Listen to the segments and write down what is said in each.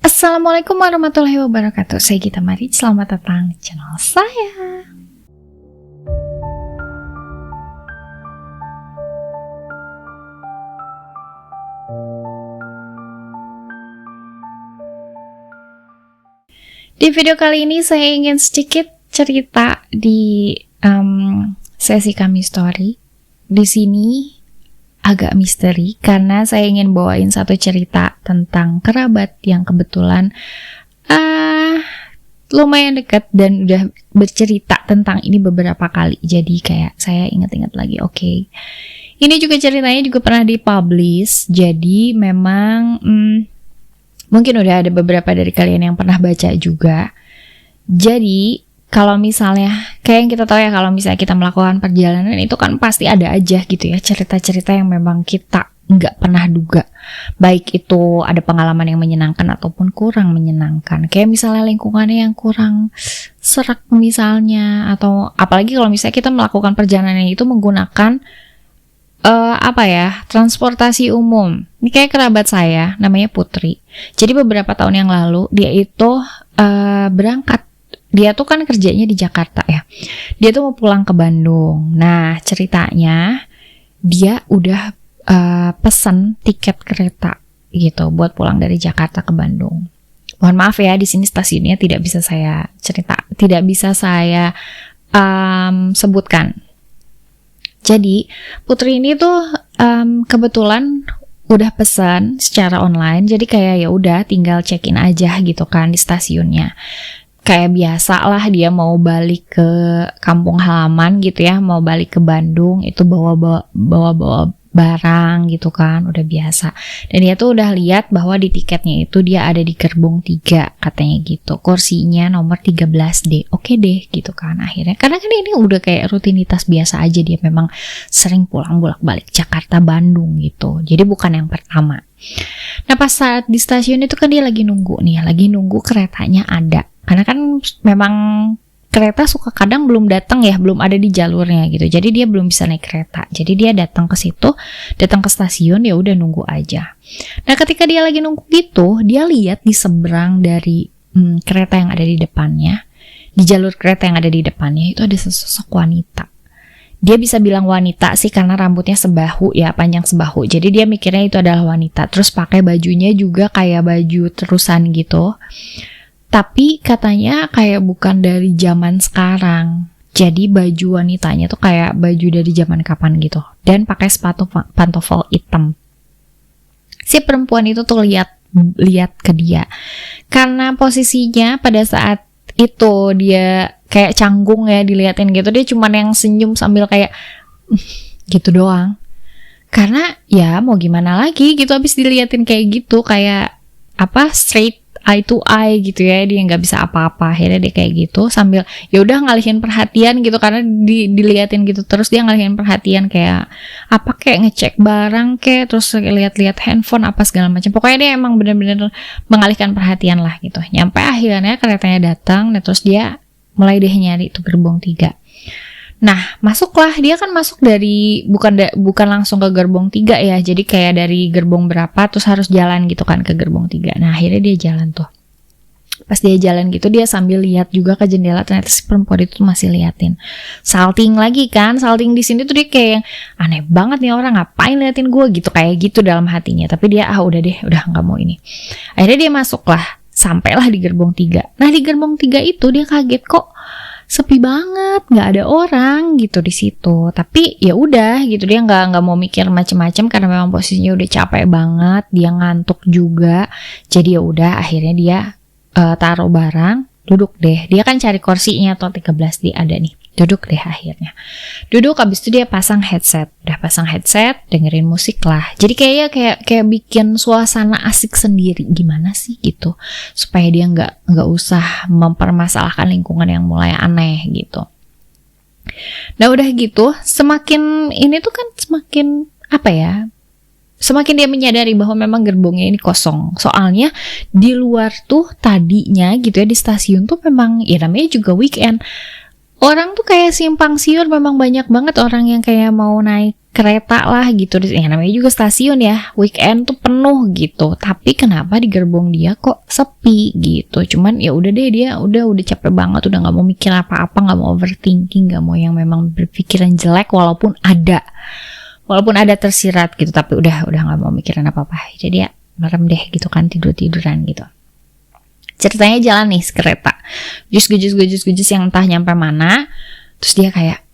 Assalamualaikum warahmatullahi wabarakatuh. Saya Gita Mari, selamat datang di channel saya. Di video kali ini saya ingin sedikit cerita di sesi kami story. Di sini agak misteri karena saya ingin bawain satu cerita tentang kerabat yang kebetulan lumayan dekat dan udah bercerita tentang ini beberapa kali. Jadi kayak saya ingat-ingat lagi. Oke. Ini juga ceritanya juga pernah dipublish. Jadi memang mungkin udah ada beberapa dari kalian yang pernah baca juga. Jadi kalau misalnya, kayak yang kita tahu ya, kalau misalnya kita melakukan perjalanan itu kan pasti ada aja gitu ya cerita-cerita yang memang kita nggak pernah duga. Baik itu ada pengalaman yang menyenangkan ataupun kurang menyenangkan. Kayak misalnya lingkungannya yang kurang serak misalnya, atau apalagi kalau misalnya kita melakukan perjalanan itu menggunakan transportasi umum. Ini kayak kerabat saya, namanya Putri. Jadi beberapa tahun yang lalu dia itu berangkat. Dia tuh kan kerjanya di Jakarta ya. Dia tuh mau pulang ke Bandung. Nah ceritanya dia udah pesan tiket kereta gitu buat pulang dari Jakarta ke Bandung. Mohon maaf ya, di sini stasiunnya tidak bisa saya sebutkan. Jadi Putri ini tuh kebetulan udah pesan secara online. Jadi kayak ya udah tinggal check in aja gitu kan di stasiunnya. Kayak biasa lah dia mau balik ke kampung halaman gitu ya, mau balik ke Bandung itu bawa barang gitu kan, udah biasa. Dan dia tuh udah lihat bahwa di tiketnya itu dia ada di gerbong 3 katanya gitu, kursinya nomor 13D. Oke deh gitu kan akhirnya, karena kan ini udah kayak rutinitas biasa aja, dia memang sering pulang bolak-balik Jakarta Bandung gitu, jadi bukan yang pertama. Nah pas saat di stasiun itu kan dia lagi nunggu keretanya ada. Karena kan memang kereta suka kadang belum datang ya, belum ada di jalurnya gitu. Jadi dia belum bisa naik kereta. Jadi dia datang ke situ, datang ke stasiun, ya udah nunggu aja. Nah, ketika dia lagi nunggu gitu, dia lihat di seberang dari kereta yang ada di depannya, di jalur kereta yang ada di depannya itu ada sesosok wanita. Dia bisa bilang wanita sih karena rambutnya sebahu ya, panjang sebahu. Jadi dia mikirnya itu adalah wanita. Terus pakai bajunya juga kayak baju terusan gitu. Tapi katanya kayak bukan dari zaman sekarang. Jadi baju wanitanya tuh kayak baju dari zaman kapan gitu. Dan pakai sepatu pantofel hitam. Si perempuan itu tuh lihat ke dia. Karena posisinya pada saat itu dia kayak canggung ya diliatin gitu. Dia cuman yang senyum sambil kayak gitu doang. Karena ya mau gimana lagi gitu, habis diliatin kayak gitu, kayak straight eye to eye gitu ya, dia nggak bisa apa-apa. Akhirnya dia kayak gitu sambil ya udah ngalihin perhatian gitu, karena diliatin gitu terus dia ngalihin perhatian kayak ngecek barang terus lihat-lihat handphone apa segala macam. Pokoknya dia emang bener-bener mengalihkan perhatian lah gitu. Nyampe akhirnya keretanya datang, nah terus dia mulai deh nyari tuh gerbong 3. Nah, masuklah. Dia kan masuk dari bukan langsung ke gerbong 3 ya. Jadi kayak dari gerbong berapa terus harus jalan gitu kan ke gerbong 3. Nah, akhirnya dia jalan tuh. Pas dia jalan gitu dia sambil lihat juga ke jendela, ternyata si perempuan itu masih liatin. Salting lagi kan. Salting di sini tuh dia kayak yang aneh banget nih orang, ngapain liatin gue gitu, kayak gitu dalam hatinya. Tapi dia udah deh, udah enggak mau ini. Akhirnya dia masuklah, sampailah di gerbong 3. Nah, di gerbong 3 itu dia kaget kok sepi banget, nggak ada orang gitu di situ. Tapi ya udah gitu, dia nggak mau mikir macem-macem karena memang posisinya udah capek banget, dia ngantuk juga. Jadi ya udah akhirnya dia taruh barang, duduk deh. Dia kan cari kursinya atau 13D ada nih. Duduk deh akhirnya. Duduk, habis itu dia pasang headset. Udah pasang headset, dengerin musik lah. Jadi kayak bikin suasana asik sendiri. Gimana sih gitu. Supaya dia nggak usah mempermasalahkan lingkungan yang mulai aneh gitu. Nah udah gitu, semakin ini tuh kan semakin semakin dia menyadari bahwa memang gerbongnya ini kosong. Soalnya di luar tuh tadinya gitu ya, di stasiun tuh memang ya namanya juga weekend. Orang tuh kayak simpang siur, memang banyak banget orang yang kayak mau naik kereta lah gitu. Ya namanya juga stasiun ya, weekend tuh penuh gitu. Tapi kenapa di gerbong dia kok sepi gitu? Cuman ya udah deh, dia udah capek banget, udah nggak mau mikir apa-apa, nggak mau overthinking, nggak mau yang memang berpikiran jelek walaupun ada tersirat gitu. Tapi udah nggak mau mikirin apa-apa. Jadi ya merem deh gitu kan, tiduran gitu. Ceritanya jalan nih kereta, gejus yang entah nyampe mana. Terus dia kayak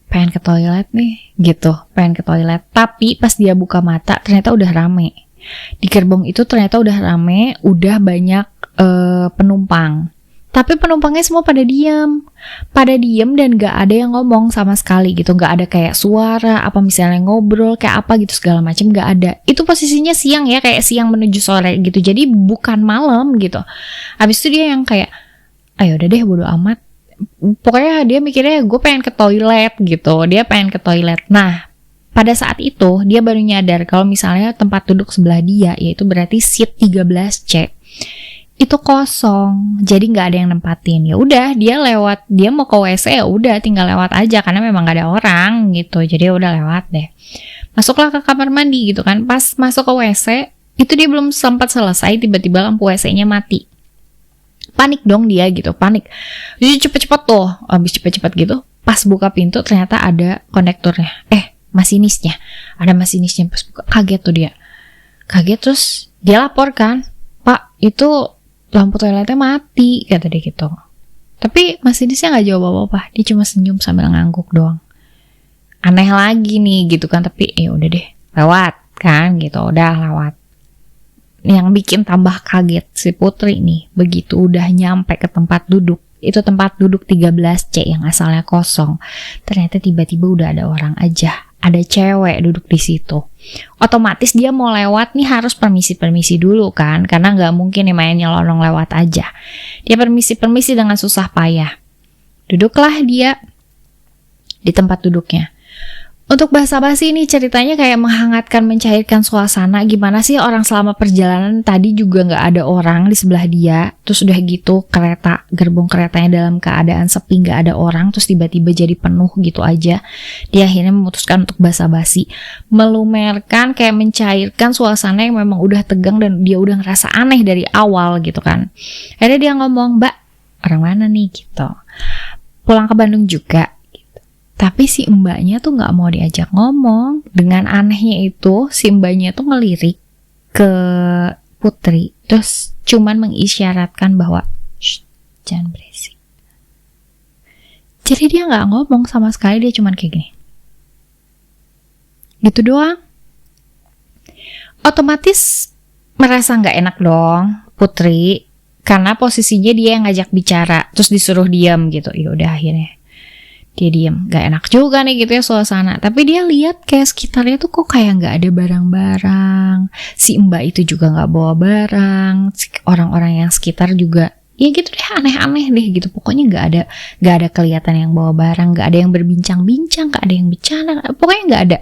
pengen ke toilet nih gitu, pengen ke toilet. Tapi pas dia buka mata ternyata udah rame. Di gerbong itu ternyata udah rame, udah banyak penumpang. Tapi penumpangnya semua pada diem dan gak ada yang ngomong sama sekali gitu. Gak ada kayak suara, apa misalnya ngobrol, kayak apa gitu segala macam, gak ada. Itu posisinya siang ya, kayak siang menuju sore gitu. Jadi bukan malam gitu. Habis itu dia yang kayak, ayo udah deh bodo amat. Pokoknya dia mikirnya gue pengen ke toilet gitu. Dia pengen ke toilet. Nah, pada saat itu dia baru nyadar kalau misalnya tempat duduk sebelah dia, yaitu berarti seat 13C, itu kosong. Jadi nggak ada yang nempatin. Ya udah, dia mau ke WC, ya udah tinggal lewat aja karena memang nggak ada orang gitu. Jadi udah lewat deh. Masuklah ke kamar mandi gitu kan. Pas masuk ke WC, itu dia belum sempat selesai, tiba-tiba lampu WC-nya mati. Panik dong dia gitu, panik. Jadi cepet-cepet tuh, habis cepet-cepet gitu, pas buka pintu ternyata ada konektornya. Masinisnya. Ada masinisnya, pas buka kaget tuh dia. Kaget terus dia lapor kan, "Pak, itu lampu toiletnya mati," kata dia gitu. Tapi masinisnya nggak jawab apa-apa, dia cuma senyum sambil ngangguk doang. Aneh lagi nih gitu kan, tapi ya udah deh, lewat kan gitu, udah lewat. Yang bikin tambah kaget si Putri nih, begitu udah nyampe ke tempat duduk, itu tempat duduk 13C yang asalnya kosong, ternyata tiba-tiba udah ada orang aja, ada cewek duduk di situ. Otomatis dia mau lewat nih harus permisi dulu kan, karena nggak mungkin nih main nyelonong lewat aja. Dia permisi dengan susah payah. Duduklah dia di tempat duduknya. Untuk basa-basi ini ceritanya kayak menghangatkan, mencairkan suasana. Gimana sih orang selama perjalanan tadi juga nggak ada orang di sebelah dia, terus udah gitu gerbong keretanya dalam keadaan sepi, nggak ada orang, terus tiba-tiba jadi penuh gitu aja. Dia akhirnya memutuskan untuk basa-basi, melumerkan, kayak mencairkan suasana yang memang udah tegang dan dia udah ngerasa aneh dari awal gitu kan. Akhirnya dia ngomong, "Mbak, orang mana nih?" gitu. "Pulang ke Bandung juga." Tapi si mbaknya tuh gak mau diajak ngomong. Dengan anehnya itu, si mbaknya tuh ngelirik ke Putri, terus cuman mengisyaratkan bahwa, "Shh, jangan berisik." Jadi dia gak ngomong sama sekali, dia cuman kayak gini. Gitu doang. Otomatis merasa gak enak dong Putri, karena posisinya dia yang ngajak bicara, terus disuruh diam gitu. Ya udah akhirnya dia diem, gak enak juga nih gitu ya suasana. Tapi dia lihat kayak sekitarnya tuh kok kayak gak ada barang-barang. Si mbak itu juga gak bawa barang. Orang-orang yang sekitar juga ya gitu deh, aneh-aneh deh gitu. Pokoknya gak ada kelihatan yang bawa barang, gak ada yang berbincang-bincang, gak ada yang bicara, pokoknya gak ada.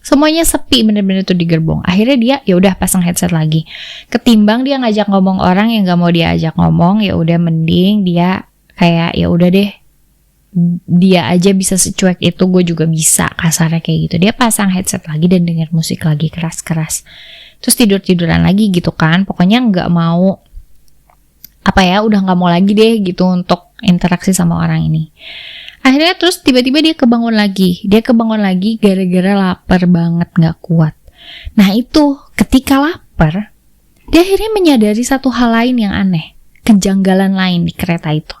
Semuanya sepi bener-bener tuh di gerbong. Akhirnya dia ya udah pasang headset lagi. Ketimbang dia ngajak ngomong orang yang gak mau dia ajak ngomong, ya udah mending dia kayak ya udah deh, dia aja bisa secuek itu, gue juga bisa, kasarnya kayak gitu. Dia pasang headset lagi dan denger musik lagi keras-keras, terus tiduran lagi gitu kan. Pokoknya nggak mau udah nggak mau lagi deh gitu untuk interaksi sama orang ini. Akhirnya terus tiba-tiba dia kebangun lagi gara-gara lapar banget, nggak kuat. Nah itu ketika lapar, dia akhirnya menyadari satu hal lain yang aneh, kejanggalan lain di kereta itu.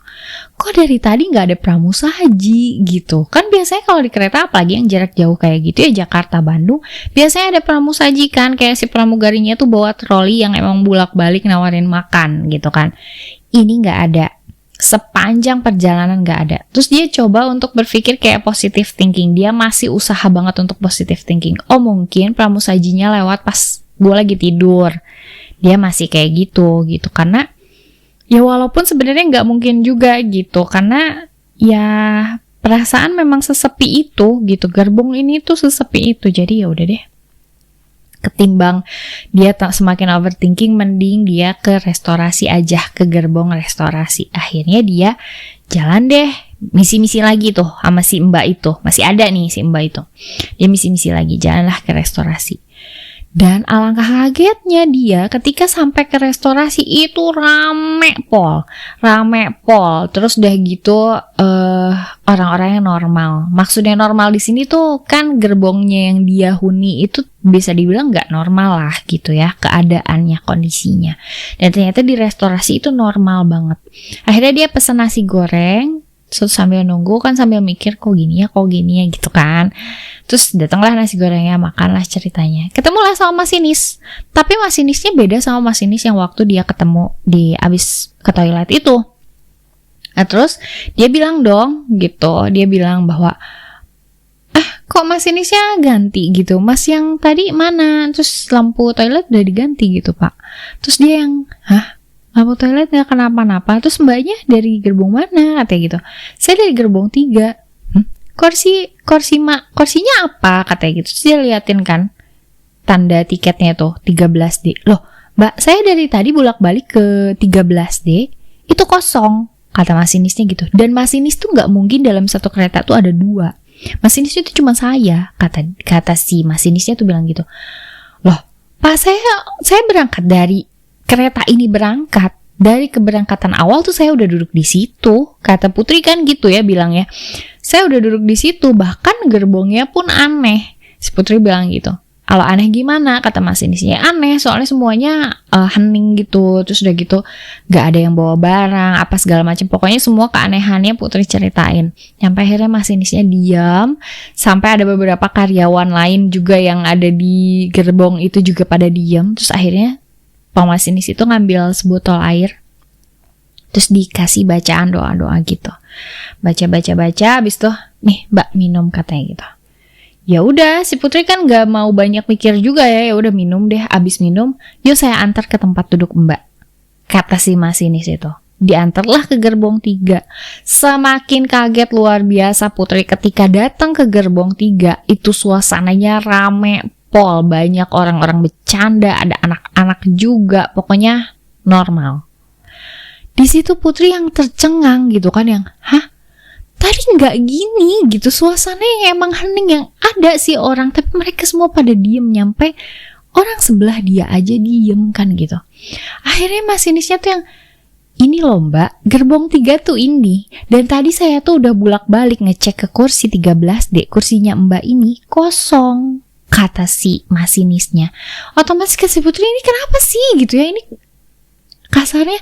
Kok dari tadi gak ada pramusaji gitu? Kan biasanya kalau di kereta, apalagi yang jarak jauh kayak gitu ya, Jakarta Bandung, biasanya ada pramusaji kan, kayak si pramugarinya tuh bawa troli yang emang bolak-balik nawarin makan gitu kan. Ini gak ada, sepanjang perjalanan gak ada. Terus dia coba untuk berpikir kayak positive thinking, dia masih usaha banget untuk positive thinking. Oh mungkin pramusajinya lewat pas gue lagi tidur, dia masih kayak gitu karena ya walaupun sebenarnya nggak mungkin juga gitu, karena ya perasaan memang sesepi itu gitu, gerbong ini tuh sesepi itu. Jadi ya udah deh, ketimbang dia semakin overthinking, mending dia ke restorasi aja, ke gerbong restorasi. Akhirnya dia jalan deh misi-misi lagi tuh sama si Mbak itu. Masih ada nih si Mbak itu. Dia misi-misi lagi, jalanlah ke restorasi. Dan alangkah kagetnya dia ketika sampai ke restorasi itu rame pol. Terus udah gitu orang-orang yang normal. Maksudnya normal di sini tuh kan gerbongnya yang dia huni itu bisa dibilang nggak normal lah gitu ya keadaannya, kondisinya. Dan ternyata di restorasi itu normal banget. Akhirnya dia pesan nasi goreng. Terus sambil nunggu kan sambil mikir kok gini ya gitu kan. Terus datanglah nasi gorengnya, makanlah ceritanya. Ketemulah sama masinis. Tapi masinisnya beda sama masinis yang waktu dia ketemu di abis ke toilet itu. Nah terus dia bilang dong gitu. Dia bilang bahwa kok masinisnya ganti gitu. Mas yang tadi mana? Terus lampu toilet udah diganti gitu pak. Terus dia yang lampu toilet gak kenapa-napa. Terus mbaknya dari gerbong mana? Katanya gitu. Saya dari gerbong 3. Kursinya apa? Katanya gitu. Terus dia liatin kan tanda tiketnya tuh 13D. Loh mbak, saya dari tadi bolak-balik ke 13D itu kosong, kata masinisnya gitu. Dan masinis tuh gak mungkin dalam satu kereta tuh ada 2. Masinisnya tuh cuma saya, kata si masinisnya tuh bilang gitu. Loh pak, saya berangkat dari kereta ini berangkat. Dari keberangkatan awal tuh saya udah duduk di situ. Kata Putri kan gitu ya bilangnya. Saya udah duduk di situ, bahkan gerbongnya pun aneh. Si Putri bilang gitu. Kalau aneh gimana? Kata masinisnya. Aneh, soalnya semuanya hening gitu. Terus udah gitu gak ada yang bawa barang, apa segala macam. Pokoknya semua keanehannya Putri ceritain. Sampai akhirnya masinisnya diam. Sampai ada beberapa karyawan lain juga yang ada di gerbong itu juga pada diam. Terus akhirnya pemasinis itu ngambil sebotol air, terus dikasih bacaan doa-doa gitu. Baca, abis itu nih mbak minum katanya gitu. Ya udah, si Putri kan nggak mau banyak mikir juga ya udah minum deh. Abis minum, yuk saya antar ke tempat duduk mbak, kata si masinis itu. Diantarlah ke gerbong 3. Semakin kaget luar biasa Putri ketika datang ke gerbong 3. Itu suasananya rame pol, banyak orang-orang bercanda, ada anak-anak juga, pokoknya normal. Di situ Putri yang tercengang gitu kan, yang tadi nggak gini gitu, suasananya emang hening, yang ada sih orang tapi mereka semua pada diem, nyampe orang sebelah dia aja diem kan gitu. Akhirnya masinisnya tuh yang ini loh mbak, gerbong 3 tuh ini, dan tadi saya tuh udah bolak-balik ngecek ke kursi 13D, kursinya mbak ini kosong, kata si masinisnya. Otomatis ke si Putri, ini kenapa sih gitu ya, ini kasarnya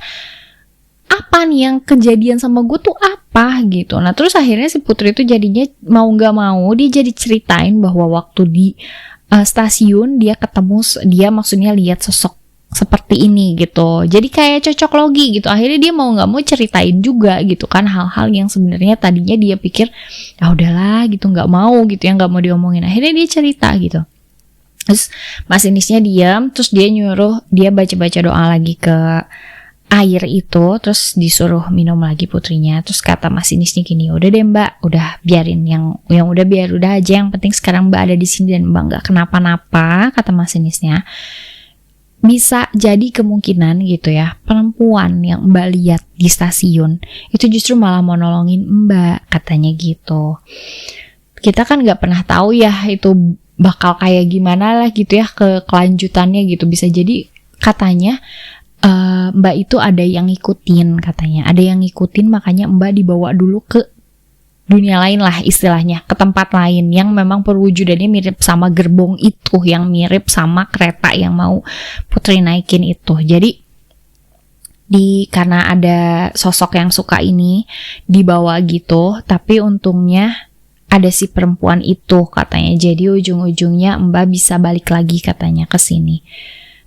apa nih yang kejadian sama gue tuh apa gitu. Nah terus akhirnya si Putri itu jadinya mau gak mau dia jadi ceritain bahwa waktu di stasiun dia maksudnya lihat sosok seperti ini gitu. Jadi kayak cocok logi gitu. Akhirnya dia mau gak mau ceritain juga gitu kan, hal-hal yang sebenarnya tadinya dia pikir udahlah gitu, gak mau gitu ya, gak mau diomongin. Akhirnya dia cerita gitu. Terus masinisnya diam, terus dia nyuruh dia baca-baca doa lagi ke air itu, terus disuruh minum lagi Putrinya. Terus kata masinisnya gini, udah deh mbak, udah biarin yang udah aja, yang penting sekarang mbak ada di sini dan mbak gak kenapa-napa, kata masinisnya. Bisa jadi kemungkinan gitu ya, perempuan yang mbak lihat di stasiun itu justru malah mau nolongin mbak, katanya gitu. Kita kan gak pernah tahu ya itu bakal kayak gimana lah gitu ya kelanjutannya gitu. Bisa jadi katanya mbak itu ada yang ngikutin, katanya ada yang ngikutin, makanya mbak dibawa dulu ke dunia lain lah istilahnya, ke tempat lain yang memang perwujudannya mirip sama gerbong itu, yang mirip sama kereta yang mau Putri naikin itu. Jadi karena ada sosok yang suka ini dibawa gitu, tapi untungnya ada si perempuan itu katanya. Jadi ujung-ujungnya mbak bisa balik lagi katanya ke sini.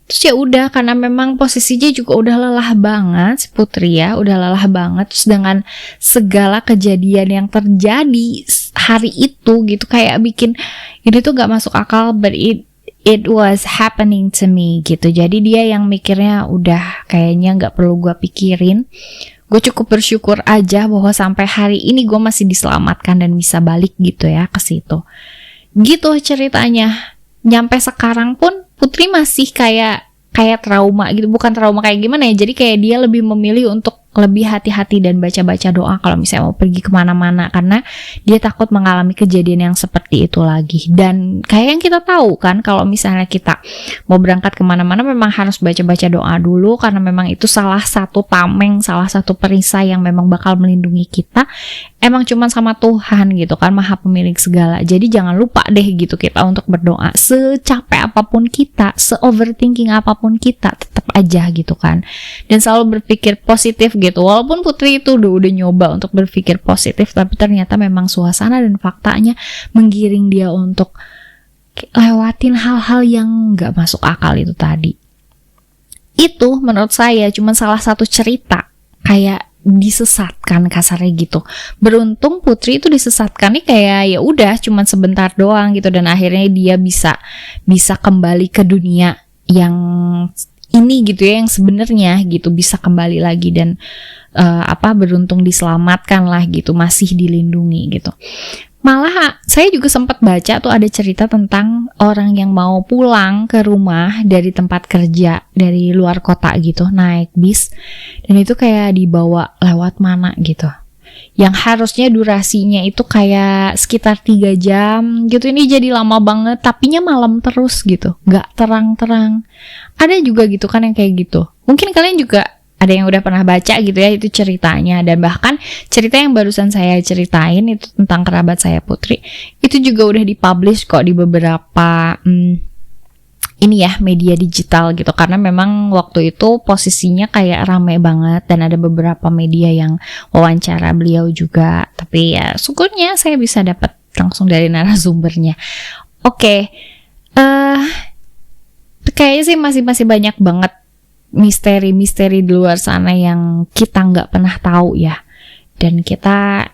Terus ya udah, karena memang posisinya juga udah lelah banget si Putri ya, udah lelah banget. Terus dengan segala kejadian yang terjadi hari itu gitu, kayak bikin ini tuh gak masuk akal, but it was happening to me gitu. Jadi dia yang mikirnya udah kayaknya gak perlu gue pikirin, gue cukup bersyukur aja bahwa sampai hari ini gue masih diselamatkan dan bisa balik gitu ya ke situ. Gitu ceritanya. Nyampe sekarang pun Putri masih kayak trauma gitu, bukan trauma kayak gimana ya, jadi kayak dia lebih memilih untuk lebih hati-hati dan baca-baca doa kalau misalnya mau pergi kemana-mana, karena dia takut mengalami kejadian yang seperti itu lagi. Dan kayak yang kita tahu kan, kalau misalnya kita mau berangkat kemana-mana memang harus baca-baca doa dulu, karena memang itu salah satu tameng, salah satu perisai yang memang bakal melindungi kita. Emang cuman sama Tuhan gitu kan, Maha Pemilik segala. Jadi jangan lupa deh gitu kita untuk berdoa. Secapek apapun kita, se-overthinking apapun kita, tetap aja gitu kan. Dan selalu berpikir positif gitu. Walaupun Putri itu udah nyoba untuk berpikir positif, tapi ternyata memang suasana dan faktanya menggiring dia untuk lewatin hal-hal yang gak masuk akal itu tadi. Itu menurut saya cuma salah satu cerita kayak disesatkan kasarnya gitu. Beruntung Putri itu disesatkan nih kayak ya udah cuma sebentar doang gitu, dan akhirnya dia bisa kembali ke dunia yang ini gitu ya, yang sebenarnya gitu, bisa kembali lagi dan beruntung diselamatkan lah gitu, masih dilindungi gitu. Malah saya juga sempat baca tuh ada cerita tentang orang yang mau pulang ke rumah dari tempat kerja dari luar kota gitu, naik bis, dan itu kayak dibawa lewat mana gitu, yang harusnya durasinya itu kayak sekitar 3 jam gitu, ini jadi lama banget, tapinya malam terus gitu, gak terang-terang. Ada juga gitu kan yang kayak gitu. Mungkin kalian juga ada yang udah pernah baca gitu ya, itu ceritanya. Dan bahkan cerita yang barusan saya ceritain itu tentang kerabat saya Putri, itu juga udah dipublish kok di beberapa ini ya, media digital gitu. Karena memang waktu itu posisinya kayak rame banget, dan ada beberapa media yang wawancara beliau juga. Tapi ya syukurnya saya bisa dapat langsung dari narasumbernya. Oke. Kayaknya sih masih banyak banget misteri-misteri di luar sana yang kita nggak pernah tahu ya. Dan kita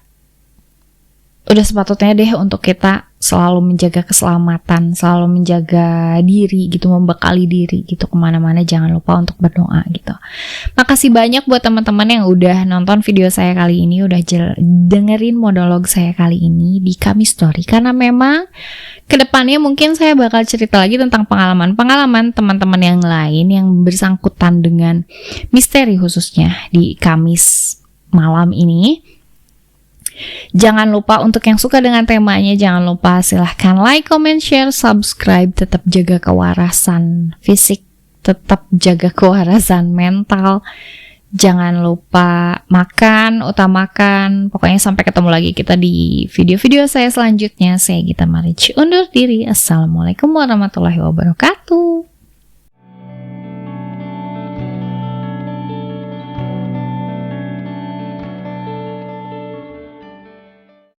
udah sepatutnya deh untuk kita selalu menjaga keselamatan, selalu menjaga diri gitu, membekali diri gitu kemana-mana. Jangan lupa untuk berdoa gitu. Makasih banyak buat teman-teman yang udah nonton video saya kali ini, udah dengerin monolog saya kali ini di Kami Story. Karena memang kedepannya mungkin saya bakal cerita lagi tentang pengalaman teman-teman yang lain yang bersangkutan dengan misteri khususnya di Kamis malam ini. Jangan lupa untuk yang suka dengan temanya, jangan lupa silahkan like, comment, share, subscribe. Tetap jaga kewarasan fisik, tetap jaga kewarasan mental. Jangan lupa makan, utamakan. Pokoknya sampai ketemu lagi kita di video-video saya selanjutnya. Saya Gita Marici undur diri. Assalamualaikum warahmatullahi wabarakatuh.